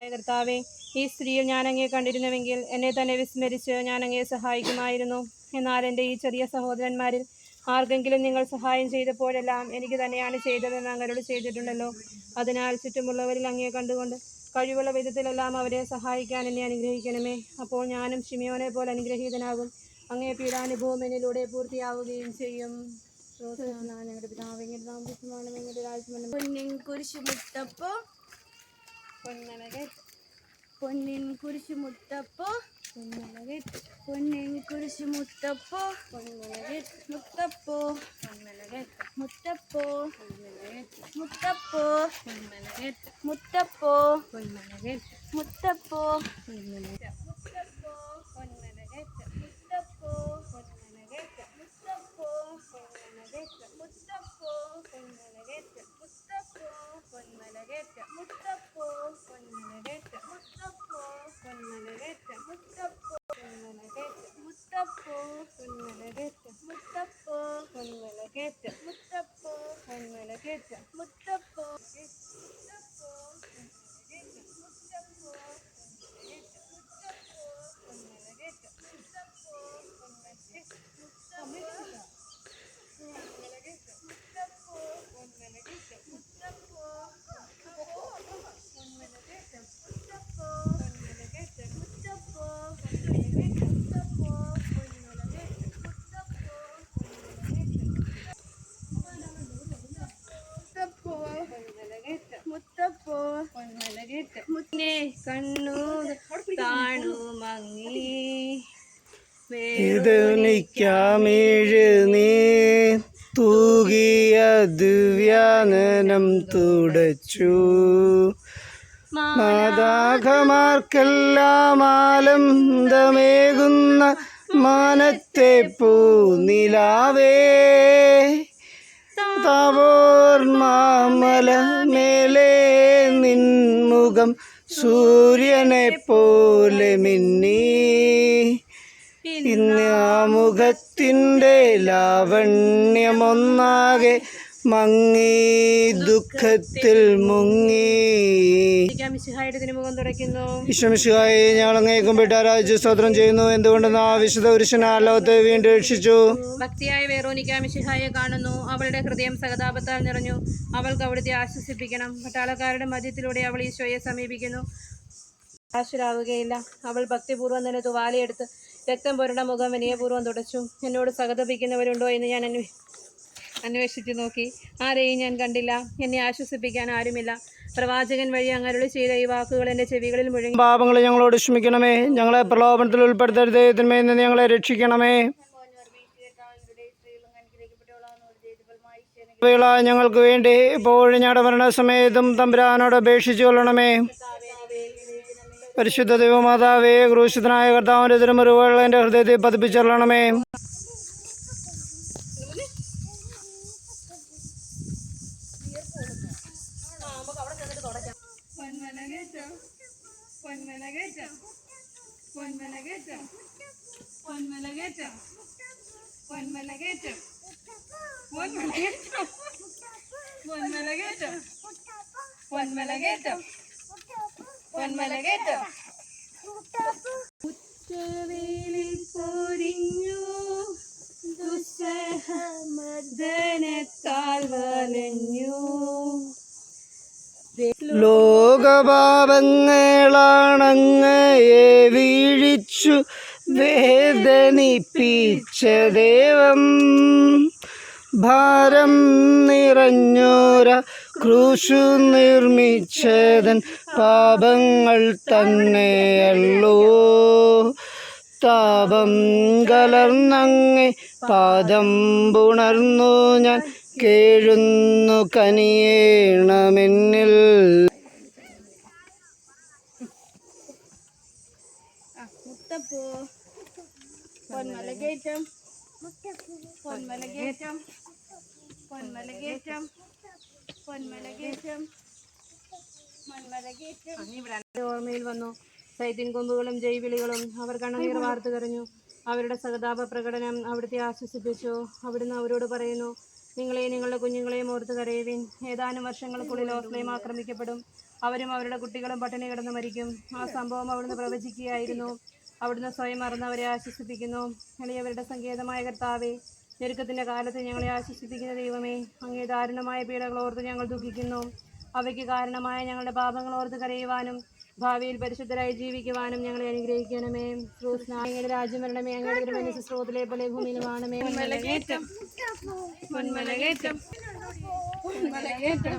കർത്താവേ, ഈ സ്ത്രീയിൽ ഞാൻ അങ്ങയെ കണ്ടിരുന്നുവെങ്കിൽ എന്നെ തന്നെ വിസ്മരിച്ച് ഞാൻ അങ്ങയെ സഹായിക്കുമായിരുന്നു. എന്നാൽ എൻ്റെ ഈ ചെറിയ സഹോദരന്മാരിൽ ആർക്കെങ്കിലും നിങ്ങൾ സഹായം ചെയ്തപ്പോഴെല്ലാം എനിക്ക് തന്നെയാണ് ചെയ്തതെന്ന് അങ്ങരോട് ചെയ്തിട്ടുണ്ടല്ലോ. അതിനാൽ ചുറ്റുമുള്ളവരിൽ അങ്ങയെ കണ്ടുകൊണ്ട് കഴിവുള്ള വിധത്തിലെല്ലാം അവരെ സഹായിക്കാൻ എന്നെ അനുഗ്രഹിക്കണമേ. അപ്പോൾ ഞാനും ശിമിയോനെ പോലെ അനുഗ്രഹീതനാകും. അങ്ങയെ പീഡാനുഭവം എന്നിലൂടെ പൂർത്തിയാവുകയും ചെയ്യും. ഞങ്ങളുടെ പിതാവേ, അങ്ങയുടെ നാമം പൂജിതമാകണമേ. അങ്ങയുടെ രാജ്യം വരണമേ. പൊന്നിൻ കുരിശുമുത്തപ്പോ പൊന്നിൻ കുരിശുമുത്തപ്പോ പൊന്നിൻ കുരിശുമുത്തപ്പോ മുത്തപ്പോ മുത്തപ്പോ മുത്തപ്പോ മുത്തപ്പോ മുത്തപ്പോ കണ്ണു താണു മങ്ങി വേദനിക്കാമേഴ് നീ തൂകിയ ദിവ്യാനനം തുടച്ചു. മാതാഖമാർക്കെല്ലാം ആനന്ദമേകുന്ന മാനത്തെ പൂനിലാവേ, താബോർ മാമല മേലെ നിൻമുഖം സൂര്യനെ പോലെ മിന്നി. ഇന്ന് ആ മുഖത്തിൻ്റെ ലാവണ്യമൊന്നാകെ മങ്ങി, ദുഃഖത്തിൽ മുങ്ങി. ഈശ്വമിശിഹായെ ഞങ്ങൾ അങ്ങയെ കുമ്പിട്ട് ആരാധിച്ച് സ്തോത്രം ചെയ്യുന്നു. എന്തുകൊണ്ടെന്ന് ആ വിശുദ്ധ പുരുഷനാ ലോകത്തെ വീണ്ടും രക്ഷിച്ചു. ഭക്തിയായ വെറോനിക്ക മിശിഹായെ കാണുന്നു. അവളുടെ ഹൃദയം സഹതാപത്താൽ നിറഞ്ഞു. അവൾക്ക് അവിടുത്തെ ആശ്വസിപ്പിക്കണം. പട്ടാളക്കാരുടെ മധ്യത്തിലൂടെ അവൾ ഈശോയെ സമീപിക്കുന്നു. ആശരാവുകയില്ല. അവൾ ഭക്തിപൂർവ്വം തന്നെ തുവാലയെടുത്ത് രക്തം പുരണ്ട മുഖം വിനയപൂർവ്വം തുടച്ചു. എന്നോട് സഹതപിക്കുന്നവരുണ്ടോ എന്ന് ഞാൻ അന്വേഷിച്ചു നോക്കി. ആരെയും ഞാൻ കണ്ടില്ല. എന്നെ ആശ്വസിപ്പിക്കാൻ ആരുമില്ല. പ്രവാചകൻ വഴി അങ്ങരുളി ചെയ്ത ഈ വാക്കുകൾ എൻ്റെ ചെവികളിൽ മുഴങ്ങി. പാപങ്ങളെ ഞങ്ങളോട് ക്ഷമിക്കണമേ. ഞങ്ങളെ പ്രലോഭനത്തിൽ ഉൾപ്പെടുത്തരുതേ. തിന്മയിൽ നിന്ന് ഞങ്ങളെ രക്ഷിക്കണമേ. ഞങ്ങൾക്ക് വേണ്ടി ഇപ്പോഴും ഞങ്ങളുടെ മരണസമയത്തും തമ്പുരാനോട് അപേക്ഷിച്ചു കൊള്ളണമേ. പരിശുദ്ധ ദൈവമാതാവേ, ക്രൂശിതനായ കർത്താവിൻ്റെ തിരുമുറിവുകൾ എൻ്റെ ഹൃദയത്തിൽ പതിപ്പിച്ചൊള്ളണമേ. മുറ്റവേലിൽ പൊരിഞ്ഞു ദുസ്സഹമർദ്ദനത്താൽ വലഞ്ഞു. ലോകപാപങ്ങളാണങ്ങയെ വീഴിച്ചു വേദനിപ്പിച്ച ദൈവം. ഭാരം നിറഞ്ഞോര ക്രൂശു നിർമ്മിച്ചതൻ പാപങ്ങൾ തന്നെയല്ലോ. താപം കലർന്നങ്ങെ പാദം പുണർന്നു ഞാൻ കേഴുന്നു കനിയേണമെന്നിൽ. മുത്തപ്പോ പൊന്മലകേറ്റം പൊന്മലകേറ്റം പൊന്മലകേറ്റം പൊന്മലകേറ്റം പൊന്മലകേറ്റം. ഓർമ്മയിൽ വന്നു സൈത്യൻ കൊമ്പുകളും ജൈവിളികളും. അവർ കണ്ണുനീർ വാർത്തു കരഞ്ഞു. അവരുടെ സഹതാപ പ്രകടനം അവിടുത്തെ ആശ്വസിപ്പിച്ചു. അവിടുന്ന് അവരോട് പറയുന്നു, നിങ്ങളെയും നിങ്ങളുടെ കുഞ്ഞുങ്ങളെയും ഓർത്ത് കരയുവിൻ. ഏതാനും വർഷങ്ങൾക്കുള്ളിൽ ഓസ്ലയും ആക്രമിക്കപ്പെടും. അവരും അവരുടെ കുട്ടികളും പട്ടിണി കിടന്ന് മരിക്കും. ആ സംഭവം അവിടുന്ന് പ്രവചിക്കുകയായിരുന്നു. അവിടുന്ന് സ്വയം മറന്നവരെ ആശ്വസിപ്പിക്കുന്നു. എളിയവരുടെ സങ്കേതമായ കർത്താവേ, ഞെരുക്കത്തിൻ്റെ കാലത്ത് ഞങ്ങളെ ആശ്വസിപ്പിക്കുന്ന ദൈവമേ, അങ്ങേ ദാരുണമായ പീഡകൾ ഓർത്ത് ഞങ്ങൾ ദുഃഖിക്കുന്നു. അവയ്ക്ക് കാരണമായ ഞങ്ങളുടെ പാപങ്ങൾ ഓർത്ത് കരയുവാനും ഭാവിയിൽ പരിശുദ്ധരായി ജീവിക്കുവാനും ഞങ്ങളെ അനുഗ്രഹിക്കണമേ. അങ്ങയുടെ രാജ്യം വരണമേ. അങ്ങയുടെ തിരുമനസ്സ് സ്രോതലെ പോലെ ഭൂമിയിലുമാണമേ. പൊന്മലകേറ്റം പൊന്മലകേറ്റം പൊന്മലകേറ്റം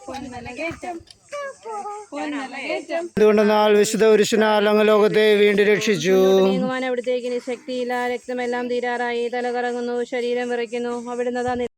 പൊന്മലകേറ്റം പൊന്മലകേറ്റം. എന്തുകൊണ്ടെന്നാൽ വിശുദ്ധ പുരുഷനാൽ അങ്ങ് ലോകത്തെ വീണ്ടും രക്ഷിച്ചു. നീങ്ങുവാൻ അവിടത്തേക്ക് ഇനി ശക്തിയില്ല. രക്തമെല്ലാം തീരാറായി. തല കറങ്ങുന്നു, ശരീരം വിറയ്ക്കുന്നു. അവിടുന്ന്